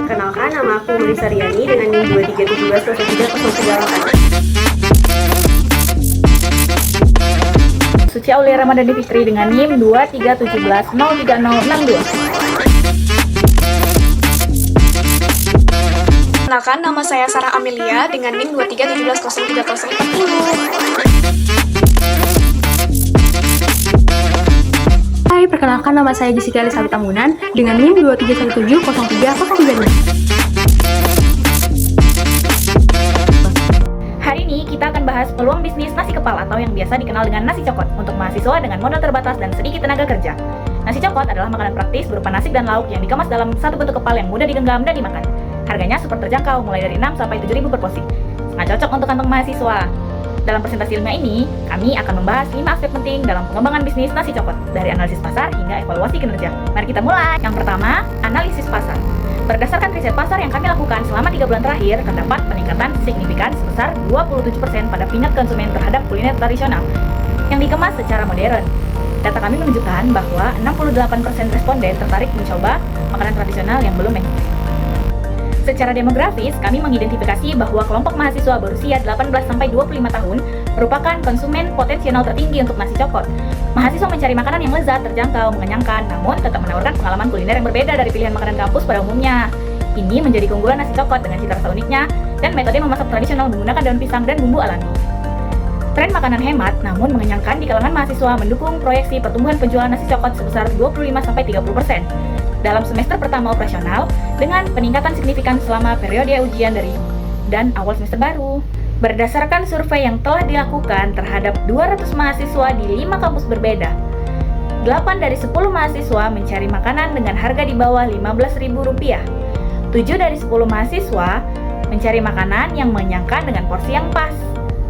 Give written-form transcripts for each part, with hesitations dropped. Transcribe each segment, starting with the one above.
Perkenalkan, nama aku Melisa Riani dengan NIM 2317 Suci Aulia Ramadhani Fikri dengan NIM 2317 03060. Perkenalkan, nama saya Sarah Amelia dengan NIM 23170340. Hai, perkenalkan nama saya Jessica Elizabeth Tambunan dengan NIM 23170330. Hari ini kita akan bahas peluang bisnis nasi kepal atau yang biasa dikenal dengan nasi cokot untuk mahasiswa dengan modal terbatas dan sedikit tenaga kerja. Nasi cokot adalah makanan praktis berupa nasi dan lauk yang dikemas dalam satu bentuk kepal yang mudah digenggam dan dimakan. Harganya super terjangkau, mulai dari 6 sampai 7.000 per porsi. Sangat cocok untuk kantong mahasiswa. Dalam presentasi ilmiah ini, kami akan membahas 5 aspek penting dalam pengembangan bisnis nasi cokot, dari analisis pasar hingga evaluasi kinerja. Mari kita mulai. Yang pertama, analisis pasar. Berdasarkan riset pasar yang kami lakukan selama 3 bulan terakhir, terdapat peningkatan signifikan sebesar 27% pada minat konsumen terhadap kuliner tradisional yang dikemas secara modern. Data kami menunjukkan bahwa 68% responden tertarik mencoba makanan tradisional yang belum eksis. Secara demografis, kami mengidentifikasi bahwa kelompok mahasiswa berusia 18-25 tahun merupakan konsumen potensial tertinggi untuk nasi cokot. Mahasiswa mencari makanan yang lezat, terjangkau, mengenyangkan, namun tetap menawarkan pengalaman kuliner yang berbeda dari pilihan makanan kampus pada umumnya. Ini menjadi keunggulan nasi cokot dengan cita rasa uniknya dan metode memasak tradisional menggunakan daun pisang dan bumbu alami. Tren makanan hemat namun mengenyangkan di kalangan mahasiswa mendukung proyeksi pertumbuhan penjualan nasi cokot sebesar 25-30% dalam semester pertama operasional dengan peningkatan signifikan selama periode ujian dan awal semester baru. Berdasarkan survei yang telah dilakukan terhadap 200 mahasiswa di 5 kampus berbeda, 8 dari 10 mahasiswa mencari makanan dengan harga di bawah Rp15.000. 7 dari 10 mahasiswa mencari makanan yang mengenyangkan dengan porsi yang pas.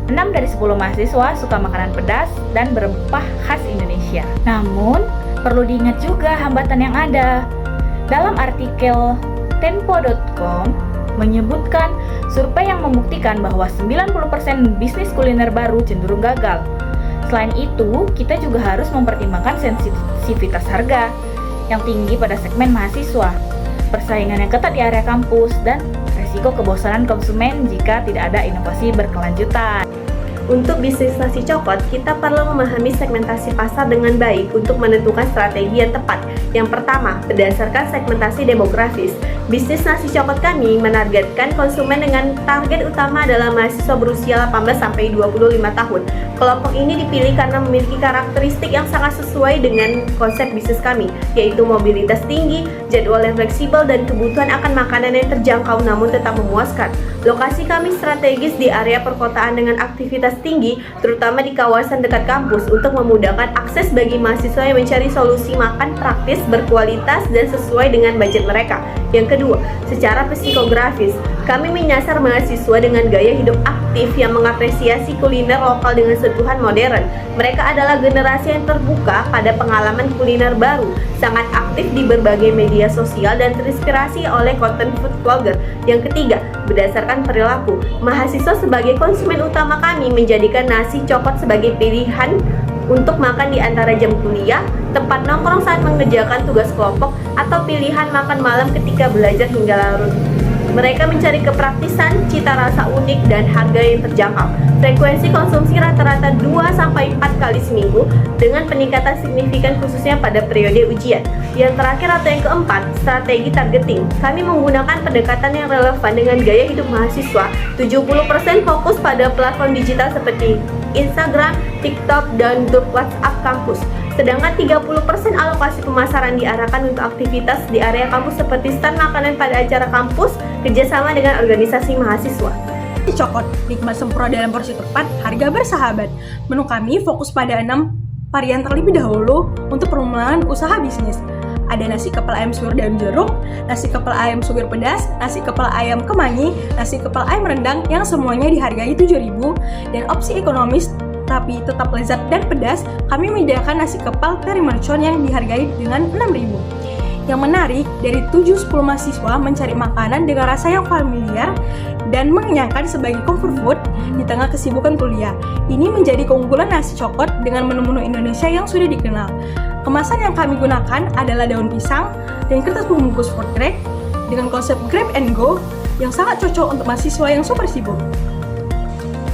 6 dari 10 mahasiswa suka makanan pedas dan berempah khas Indonesia. Namun, perlu diingat juga hambatan yang ada. Dalam artikel Tempo.com menyebutkan survei yang membuktikan bahwa 90% bisnis kuliner baru cenderung gagal. Selain itu, kita juga harus mempertimbangkan sensitivitas harga yang tinggi pada segmen mahasiswa, persaingan yang ketat di area kampus, dan resiko kebosanan konsumen jika tidak ada inovasi berkelanjutan. Untuk bisnis nasi cokot, kita perlu memahami segmentasi pasar dengan baik untuk menentukan strategi yang tepat. Yang pertama, berdasarkan segmentasi demografis. Bisnis nasi cokot kami menargetkan konsumen dengan target utama adalah mahasiswa berusia 18-25 tahun. Kelompok ini dipilih karena memiliki karakteristik yang sangat sesuai dengan konsep bisnis kami, yaitu mobilitas tinggi, jadwal yang fleksibel, dan kebutuhan akan makanan yang terjangkau namun tetap memuaskan. Lokasi kami strategis di area perkotaan dengan aktivitas tinggi, terutama di kawasan dekat kampus untuk memudahkan akses bagi mahasiswa yang mencari solusi makan praktis, berkualitas, dan sesuai dengan budget mereka. Yang kedua, secara psikografis, kami menyasar mahasiswa dengan gaya hidup aktif yang mengapresiasi kuliner lokal dengan sentuhan modern. Mereka adalah generasi yang terbuka pada pengalaman kuliner baru, sangat aktif di berbagai media sosial dan terinspirasi oleh konten food blogger. Yang ketiga, berdasarkan perilaku, mahasiswa sebagai konsumen utama kami menjadikan nasi cokot sebagai pilihan untuk makan di antara jam kuliah, tempat nongkrong saat mengerjakan tugas kelompok, atau pilihan makan malam ketika belajar hingga larut. Mereka mencari kepraktisan, cita rasa unik, dan harga yang terjangkau. Frekuensi konsumsi rata-rata 2-4 kali seminggu dengan peningkatan signifikan khususnya pada periode ujian. Yang terakhir atau yang keempat, strategi targeting. Kami menggunakan pendekatan yang relevan dengan gaya hidup mahasiswa. 70% fokus pada platform digital seperti Instagram, TikTok, dan grup WhatsApp kampus. Sedangkan 30% alokasi pemasaran diarahkan untuk aktivitas di area kampus seperti stand makanan pada acara kampus, kerjasama dengan organisasi mahasiswa. Nasi cokot, nikmat sempurna dalam porsi tepat, harga bersahabat. Menu kami fokus pada 6 varian terlebih dahulu untuk pengembangan usaha bisnis. Ada nasi kepala ayam sayur daun jeruk, nasi kepala ayam suwir pedas, nasi kepala ayam kemangi, nasi kepala ayam rendang yang semuanya dihargai 7.000, dan opsi ekonomis tapi tetap lezat dan pedas, kami menyediakan nasi kepal teri mercon yang dihargai dengan 6.000. Yang menarik, dari 7-10 mahasiswa mencari makanan dengan rasa yang familiar dan mengenyangkan sebagai comfort food di tengah kesibukan kuliah. Ini menjadi keunggulan nasi cokot dengan menu-menu Indonesia yang sudah dikenal. Kemasan yang kami gunakan adalah daun pisang dan kertas pembungkus food grade, dengan konsep grab and go yang sangat cocok untuk mahasiswa yang super sibuk.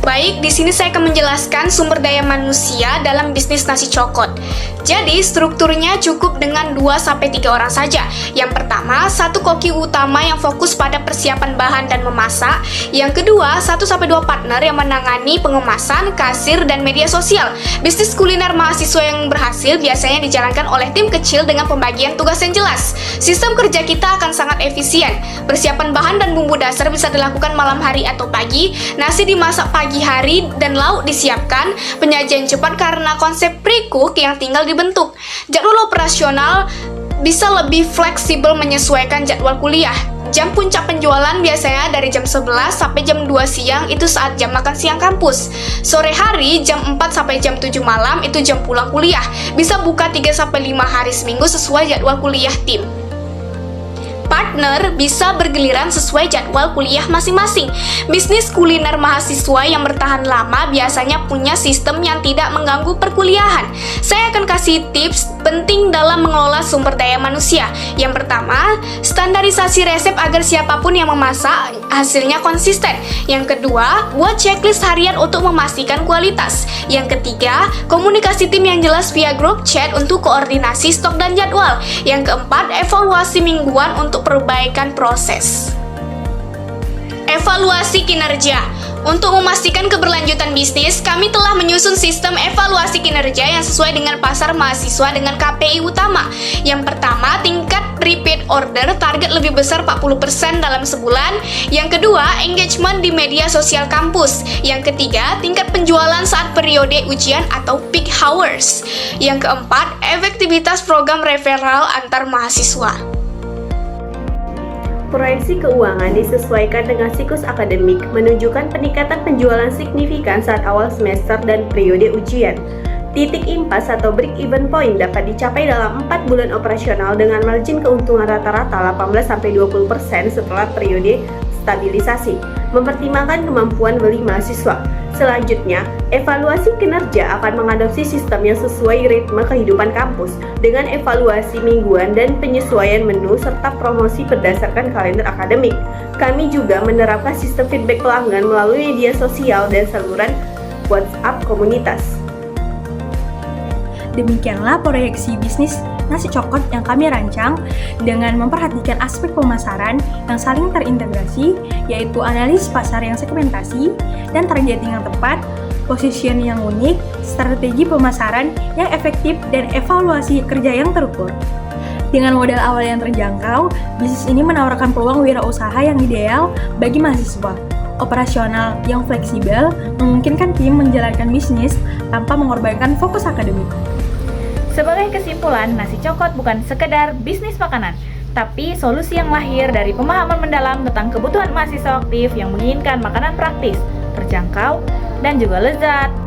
Baik, di sini saya akan menjelaskan sumber daya manusia dalam bisnis nasi cokot. Jadi, strukturnya cukup dengan 2-3 orang saja. Yang pertama, satu koki utama yang fokus pada persiapan bahan dan memasak. Yang kedua, 1-2 partner yang menangani pengemasan, kasir, dan media sosial. Bisnis kuliner mahasiswa yang berhasil biasanya dijalankan oleh tim kecil dengan pembagian tugas yang jelas. Sistem kerja kita akan sangat efisien. Persiapan bahan dan bumbu dasar bisa dilakukan malam hari atau pagi. Nasi dimasak pagi hari dan lauk disiapkan. Penyajian cepat karena konsep pre-cook yang tinggal dibentuk. Jadwal operasional bisa lebih fleksibel menyesuaikan jadwal kuliah. Jam puncak penjualan biasanya dari jam 11 sampai jam 2 siang, itu saat jam makan siang kampus. Sore hari jam 4 sampai jam 7 malam itu jam pulang kuliah. Bisa buka 3-5 hari seminggu sesuai jadwal kuliah tim. Partner bisa bergiliran sesuai jadwal kuliah masing-masing. Bisnis kuliner mahasiswa yang bertahan lama biasanya punya sistem yang tidak mengganggu perkuliahan. Saya akan kasih tips penting dalam mengelola sumber daya manusia. Yang pertama, standarisasi resep agar siapapun yang memasak hasilnya konsisten. Yang kedua, buat checklist harian untuk memastikan kualitas. Yang ketiga, komunikasi tim yang jelas via grup chat untuk koordinasi stok dan jadwal. Yang keempat, evaluasi mingguan untuk perbaikan proses. Evaluasi kinerja. Untuk memastikan keberlanjutan bisnis, kami telah menyusun sistem evaluasi kinerja yang sesuai dengan pasar mahasiswa dengan KPI utama. Yang pertama, tingkat repeat order target lebih besar 40% dalam sebulan. Yang kedua, engagement di media sosial kampus. Yang ketiga, tingkat penjualan saat periode ujian atau peak hours. Yang keempat, efektivitas program referral antar mahasiswa. Proyeksi keuangan disesuaikan dengan siklus akademik, menunjukkan peningkatan penjualan signifikan saat awal semester dan periode ujian. Titik impas atau break-even point dapat dicapai dalam 4 bulan operasional dengan margin keuntungan rata-rata 18-20% setelah periode stabilisasi, mempertimbangkan kemampuan beli mahasiswa. Selanjutnya, evaluasi kinerja akan mengadopsi sistem yang sesuai ritme kehidupan kampus dengan evaluasi mingguan dan penyesuaian menu serta promosi berdasarkan kalender akademik. Kami juga menerapkan sistem feedback pelanggan melalui media sosial dan saluran WhatsApp komunitas. Demikianlah proyeksi bisnis nasi cokot yang kami rancang dengan memperhatikan aspek pemasaran yang saling terintegrasi, yaitu analis pasar yang segmentasi dan targeting yang tepat, position yang unik, strategi pemasaran yang efektif, dan evaluasi kerja yang terukur. Dengan modal awal yang terjangkau, bisnis ini menawarkan peluang wirausaha yang ideal bagi mahasiswa. Operasional yang fleksibel memungkinkan tim menjalankan bisnis tanpa mengorbankan fokus akademik. Sebagai kesimpulan, nasi cokot bukan sekedar bisnis makanan, tapi solusi yang lahir dari pemahaman mendalam tentang kebutuhan mahasiswa aktif yang menginginkan makanan praktis, terjangkau, dan juga lezat.